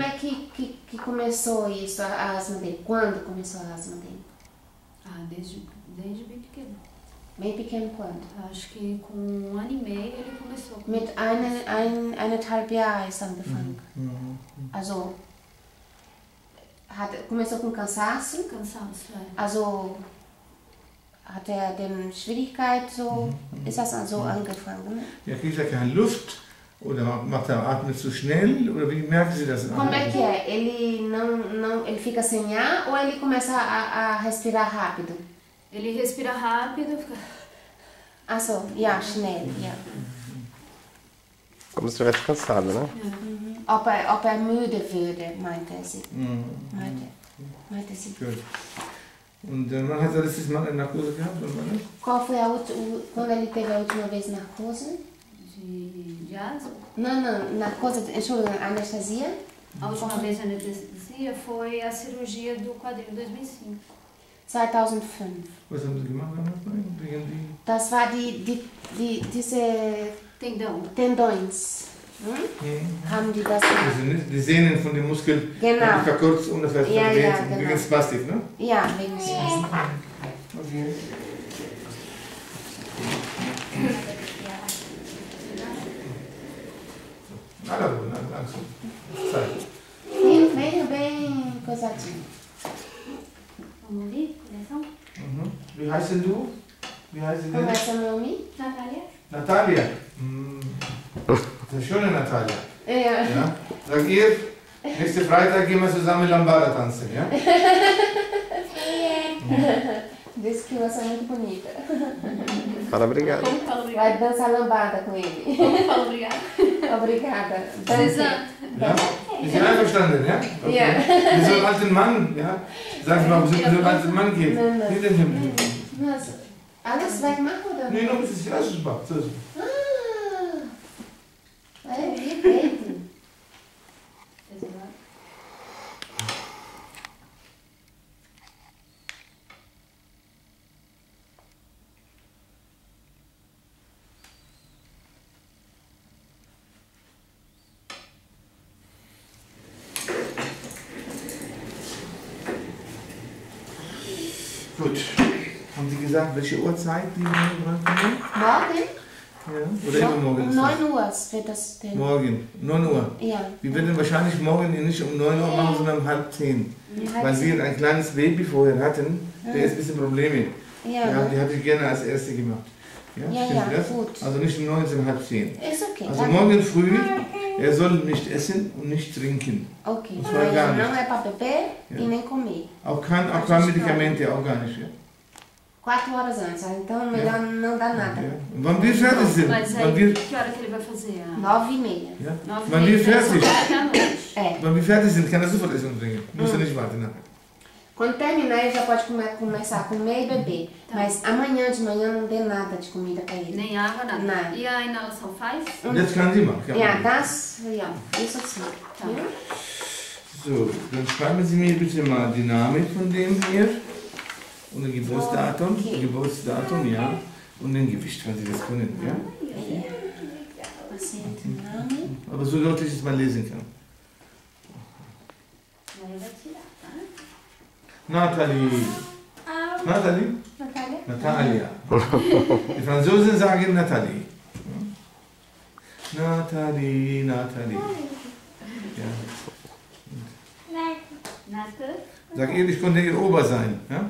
Como é que começou isso, a asma dele? Quando começou a asma dele? Ah, desde bem pequeno. Bem pequeno quando? Acho que com 1 ano e meio ele começou. Mit eineinhalb Jahren ist angefangen. Also, começou com cansaço? Cansaço, é. Also, hat denn Schwierigkeit so? Ist das so angefangen? Ne? Ja, kriegt er keine Luft? Oder macht er atmet zu schnell? Oder wie merken Sie das? Como é que é? Ele fica sem ar ou ele começa a respirar rápido? Ele respira rápido, fica... Ah, so, ja, schnell, ja. Como se estivesse cansado, né? Ob er müde würde, meinte sie. Meinte sie. Gut. Und wann hat er letztes Mal eine Narkose gehabt? Qual foi quando ele teve a última vez narcose? De asma. Não, narcose, Entschuldigung, anestesia? A última vez a anestesia foi a cirurgia do quadril em 2005. 2005. Was haben Sie gemacht damals? Das war diese Tendons. Haben die das gemacht? Die Sehnen von dem Muskel Genau. verkürzt und das heißt Ja, genau. wegen Spastik, ne? Ja, wegen Spastik. Okay. Nada, langsam. Zeit. Bem coisadinho. Vamos ali, coração? Wie heißt denn du? Wie heißt sie denn? Como é seu nome? Natália? Natalia. Eine schöne Natalia. Ja. Ja? Sag ihr, nächste Freitag gehen wir zusammen Lambada tanzen, ja? Disse que você é muito bonita. Fala obrigado. Como fala obrigado? Vai dançar lambada com ele. Como fala obrigado? Obrigada. Susanne. Ja? Ist sie einverstanden, ja? Okay. Ja. Wie so einen alten Mann, ja? Sag mal, wo es so einen alten Mann gibt. Nein. Mas, alles wegmachen oder? Nee, noch ist es ja super. So ist es. Perfeito. Gut. Haben Sie gesagt, welche Uhrzeit die dran kommen? Morgen? Ja. Oder übermorgen? Um 9 Uhr wird das denn. Morgen, 9 Uhr. Ja. Wir werden wahrscheinlich morgen nicht um 9 Uhr machen, sondern um 9:30. Weil wir ein kleines Baby vorher hatten, der ist ein bisschen Probleme. Ja, die hatte ich gerne als erste gemacht. Ja, stimmt das? Gut. Also nicht um 9, sondern 9:30. Ist okay. Also morgen früh, er soll nicht essen und nicht trinken. Ok. Isso vai dar, né? Não é para beber e nem comer. Auch kein Medikamente, auch gar nicht. Ja? 4 horas antes, então melhor não dar nada. Ja. Und wann wir fertig sind, Mas wann aí, wir, que hora que ele vai fazer? 9h30. ja? 9h30. Wann wir fertig, Até a noite. É. wann wir fertig sind, kann er sofort essen und trinken. Muss er nicht warten. Nein. Quando terminar, ele já pode começar a comer e beber. Mas amanhã de manhã não dê nada de comida para ele. Nem água, nada. Nada. E a inalação faz? Jetzt kann sie machen. Ja, das, ja, isso sim. Tá. Ja? So, dann schreiben Sie mir bitte mal die Namen von dem hier. Und ein Geburtsdatum, Okay. Geburtsdatum, ja. Und ein Gewicht, wenn Sie das können, ja. Pacientename. Aber so deutlich, dass man lesen kann. Aí vai tirar, tá? Nathalie. Nathalie? Natália? Natalia. Die Franzosen sagen Nathalie. Nathalie. Ja. Nata. Sag ihr, ich konnte ihr Opa sein. Ja?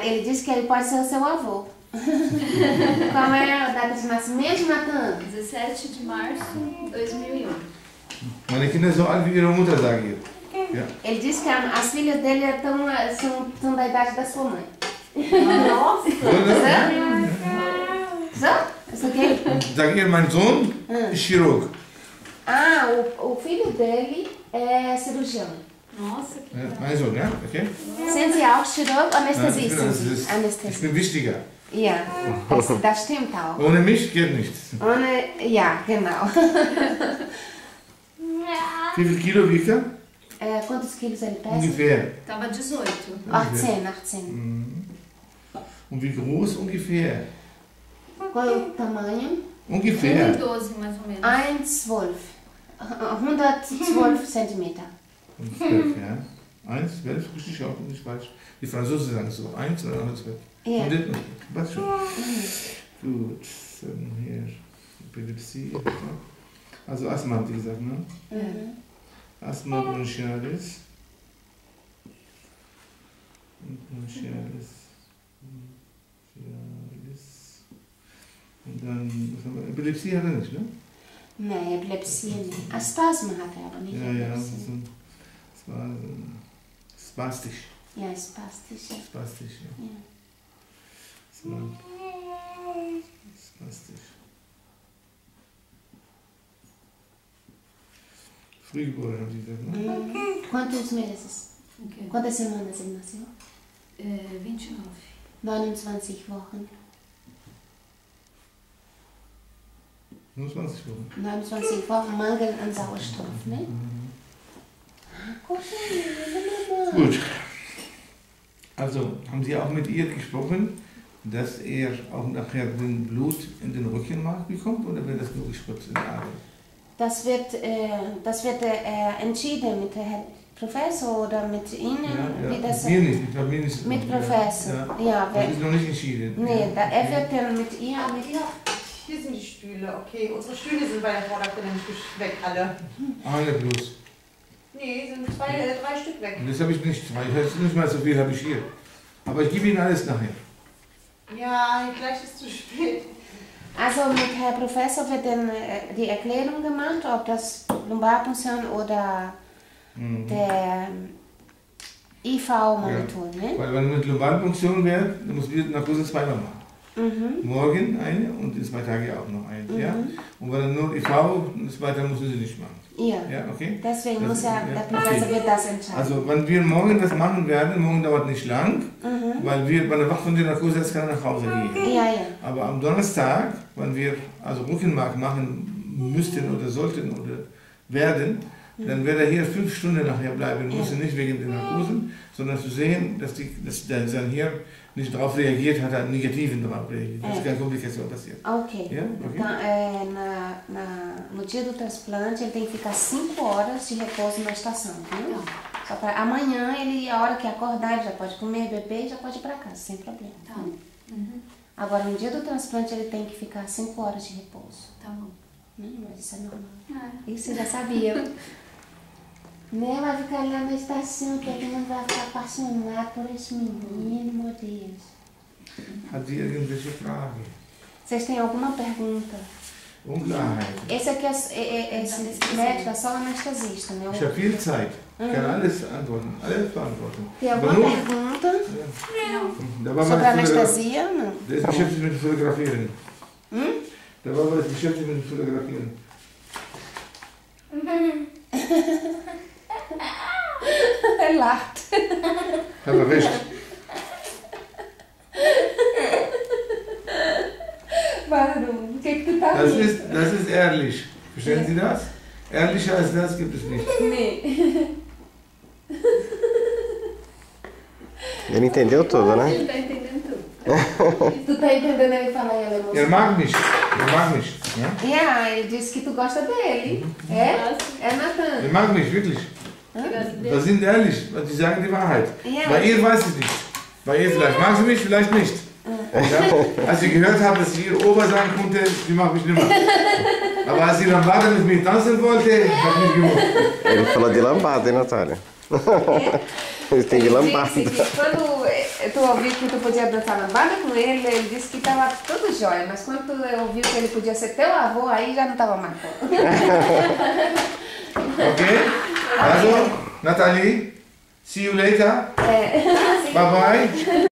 Ele disse que ele pode ser o seu avô. Qual é a data de nascimento, Natan? 17 de março de 2001. Meine Kinder sind so alt wie ihre Mutter, sage ich. Ja. Ele disse que as filhas dele são da idade da sua mãe. Nossa! So? Isso aqui? Sag ihr, mein Sohn ist Chirurg. Ah, o filho dele é cirurgião. Nossa, que Ja, mein Sohn, ja? Okay? Sind Sie auch Chirurg? Anästhesist Nein, sind Sie? ich Anästhesist. bin wichtiger. Ja, das stimmt auch. Ohne mich geht nichts. Ja, genau. Wie viel Kilo wiegt er? Quantos quilos ele pesa? Ungefähr. tava 18. 18. Und wie groß ungefähr? Qual é o tamanho? Ungefähr. 1,12 mais ou menos. 1,12. 112 Zentimeter. 12, ja. 1, 12, richtig auch nicht falsch. Die Franzosen sagen so, 1 oder 12. Ja. Was schon. Gut, dann hier Epilepsie. Also Asthma haben Sie gesagt, ne? Asthma bronchialis. Bronchialis. Und dann, was haben wir? Epilepsie hat er nicht, ne? Nein, Epilepsie nicht. Asthma hat er aber nicht. Ja, das war spastisch. Ja, spastisch. Spastisch, ja. Spastisch. Frühgeboren haben Sie gesagt, ne? Quantos meses? Okay. Quantas semanas ele nasceu? 29. 29 Wochen. 29 Wochen. 29 Wochen Mangel an Sauerstoff, ne? Gut. Also, haben Sie auch mit ihr gesprochen, dass er auch nachher den Blut in den Rückenmark bekommt oder wird das nur gespritzt in die Adern? Das wird entschieden mit Herrn Professor oder mit Ihnen? Ja, Wie das mir nicht, mit mir nicht. mit Professor, ja. Das ist noch nicht entschieden. Nee, er wird dann mit ihr, Hier sind die Stühle, okay. Unsere Stühle sind bei der Frau Doktor nämlich weg, alle. Eine plus. Nee, sind 3 Stück weg. Und das habe ich nicht. Ich weiß nicht mal so viel habe ich hier. Aber ich gebe Ihnen alles nachher. Ja, gleich ist zu spät. also mit Herrn Professor wird dann die Erklärung gemacht, ob das Lumbalpunktion oder der IV-Monitor, ne? Weil wenn mit Lumbalpunktion wäre, dann muss ich die Narkose zweimal machen. Morgen eine und in 2 Tagen auch noch eine. Ja? Und wenn dann nur IV, das weiter müssen Sie nicht machen. Ja. Ja, okay? Deswegen Das muss ist- der Professor wird das entscheiden. Also wenn wir morgen das machen werden, morgen dauert nicht lang, weil wir bei der Wache von der Narkose jetzt kann er nach Hause gehen. Ja. Aber am Donnerstag, wenn wir also Rückenmark machen müssten oder sollten oder werden, dann wird er hier 5 Stunden nachher bleiben. Muss nicht wegen der Narkose, sondern zu sehen, dass sein Hirn nicht darauf reagiert, hat er einen negativen darauf reagiert. Das ist keine Komplikation passiert. Ok. Yeah, ok. Então, no dia do transplante, ele tem que ficar 5 horas de repouso na estação, viu? Só para amanhã, a hora que acordar, ele já pode comer, beber e já pode ir para casa, sem problema. Tá. Agora, no dia do transplante, ele tem que ficar 5 horas de repouso. Tá bom. Mas isso é normal. É. Isso eu já sabia. Né, vai ficar lá na estação, que ele não vai ficar apaixonado por esse menino, meu Deus. Hat sie irgendwelche Fragen? Vocês têm alguma pergunta? Unklarheit. Esse aqui esse médico é só anestesista, né? Ich habe viel Zeit. Ich kann alles antworten, alles beantworten. Tem Aber alguma nur, pergunta da war sobre man anestesia? Não. Der ist beschäftigt mit dem Fotografieren. Da war man beschäftigt mit dem Fotografieren. Er lacht. Hat er recht. Warum? O que tu tá rindo? Das ist ehrlich. Verstehen Sie das? Ehrlicher als das gibt es nicht. Nee. Ele entendeu tudo, né? Ele tá entendendo tudo. Tu tá entendendo ele falar em alemão? Er mag mich. Er mag mich. Ja? Yeah, ele disse que tu gosta dele. É? É, Nathan. Er mag mich, wirklich. Wir sind ehrlich, die sagen die Wahrheit. Ja. Bei ihr weiß ich nicht. Bei ihr vielleicht mag sie mich, vielleicht nicht. Ja? Als ich gehört habe, dass sie ihr Ober sagen konnte, die mag mich nicht mehr. Aber als sie dann weiter mit mir tanzen wollte, hat mich gemocht. Ele falou de lambada, hein, Natália? Ele tem de Ele lambada. disse que quando tu ouviu que tu podia dançar lambada com ele, ele disse que estava tudo jóia, mas quando tu ouviu que ele podia ser teu avô, aí já não estava mais bom. Okay? Also, Nathalie, see you later. Bye bye.